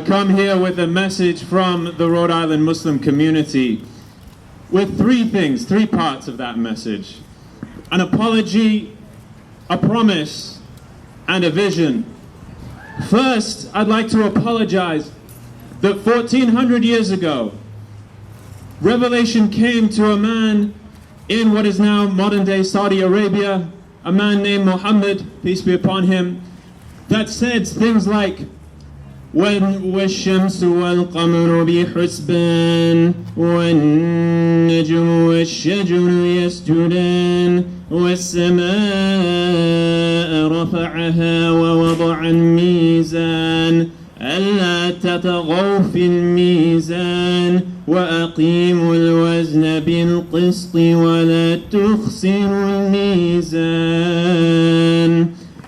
come here with a message from the Rhode Island Muslim community with three parts of that message: an apology, a promise, and a vision. First, I'd like to apologize that 1400 years ago, revelation came to a man in what is now modern-day Saudi Arabia, a man named Muhammad, peace be upon him, that said things like, وَالشَّمْسُ وَالْقَمَرُ بِحُسْبَانٍ وَالنَّجْمُ وَالشَّجَرُ يَسْجُدَانِ وَالسَّمَاءَ رَفَعَهَا وَوَضَعَ الْمِيزَانَ أَلَّا تَطْغَوْا فِي الْمِيزَانِ وَأَقِيمُوا الْوَزْنَ بِالْقِسْطِ وَلَا تُخْسِرُوا الْمِيزَانَ.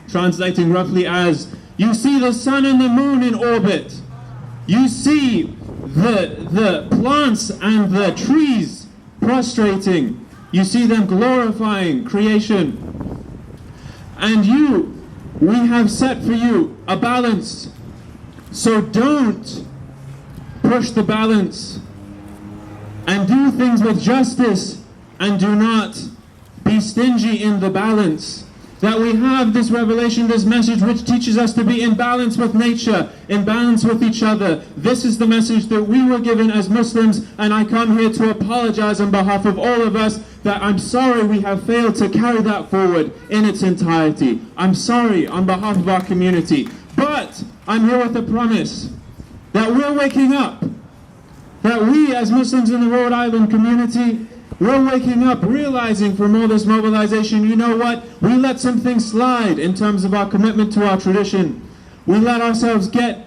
Translating roughly as, you see the sun and the moon in orbit. You see the plants and the trees prostrating. You see them glorifying creation. And we have set for you a balance. So don't push the balance and do things with justice, and do not be stingy in the balance. That we have this revelation, this message which teaches us to be in balance with nature, in balance with each other. This is the message that we were given as Muslims, and I come here to apologize on behalf of all of us that I'm sorry we have failed to carry that forward in its entirety. I'm sorry on behalf of our community. But I'm here with a promise that we're waking up, that we as Muslims in the Rhode Island community, we're waking up, realizing from all this mobilization, you know what? We let some things slide in terms of our commitment to our tradition. We let ourselves get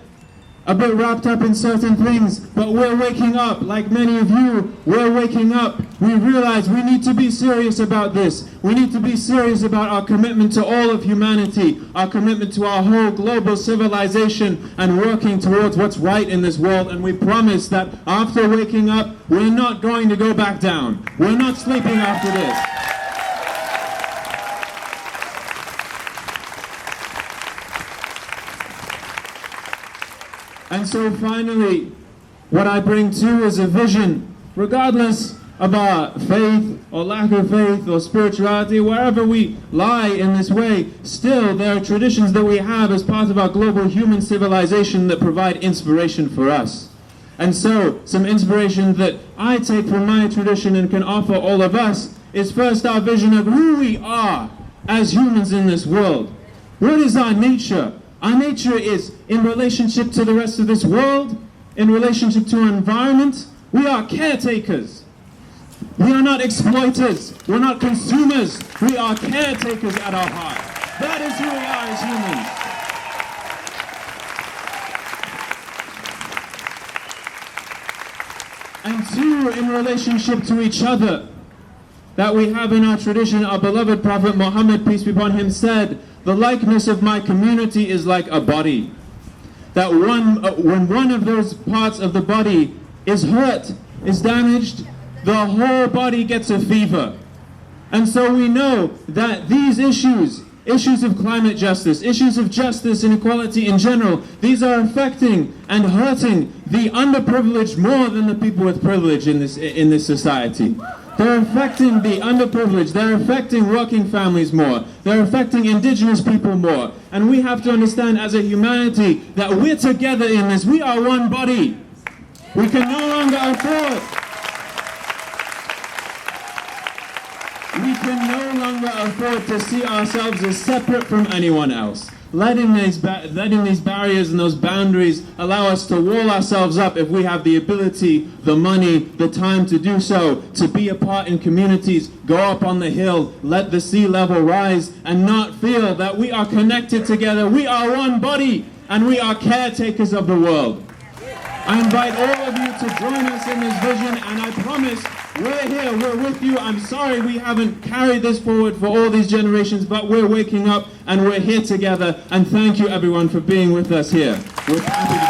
a bit wrapped up in certain things, but we're waking up, like many of you, we're waking up. We realize we need to be serious about this. We need to be serious about our commitment to all of humanity, our commitment to our whole global civilization, and working towards what's right in this world. And we promise that after waking up, we're not going to go back down. We're not sleeping after this. And so finally, what I bring too is a vision, regardless of our faith or lack of faith or spirituality, wherever we lie in this way, still there are traditions that we have as part of our global human civilization that provide inspiration for us. And so, some inspiration that I take from my tradition and can offer all of us is first our vision of who we are as humans in this world. What is our nature? Our nature is in relationship to the rest of this world, in relationship to our environment. We are caretakers. We are not exploiters. We're not consumers. We are caretakers at our heart. That is who we are as humans. And two, in relationship to each other, that we have in our tradition, our beloved Prophet Muhammad, peace be upon him, said, the likeness of my community is like a body. That when one of those parts of the body is hurt, is damaged, the whole body gets a fever. And so we know that these issues of climate justice, issues of justice and equality in general, these are affecting and hurting the underprivileged more than the people with privilege in this society. They're affecting the underprivileged, they're affecting working families more, they're affecting indigenous people more. And we have to understand as a humanity that we're together in this, we are one body. We can no longer afford to see ourselves as separate from anyone else. Letting these barriers and those boundaries allow us to wall ourselves up if we have the ability, the money, the time to do so, to be a part in communities, go up on the hill, let the sea level rise, and not feel that we are connected together. We are one body, and we are caretakers of the world. I invite all of you to join us in this vision, and I promise we're here, we're with you. I'm sorry we haven't carried this forward for all these generations, but we're waking up and we're here together. And thank you everyone for being with us here. We're happy to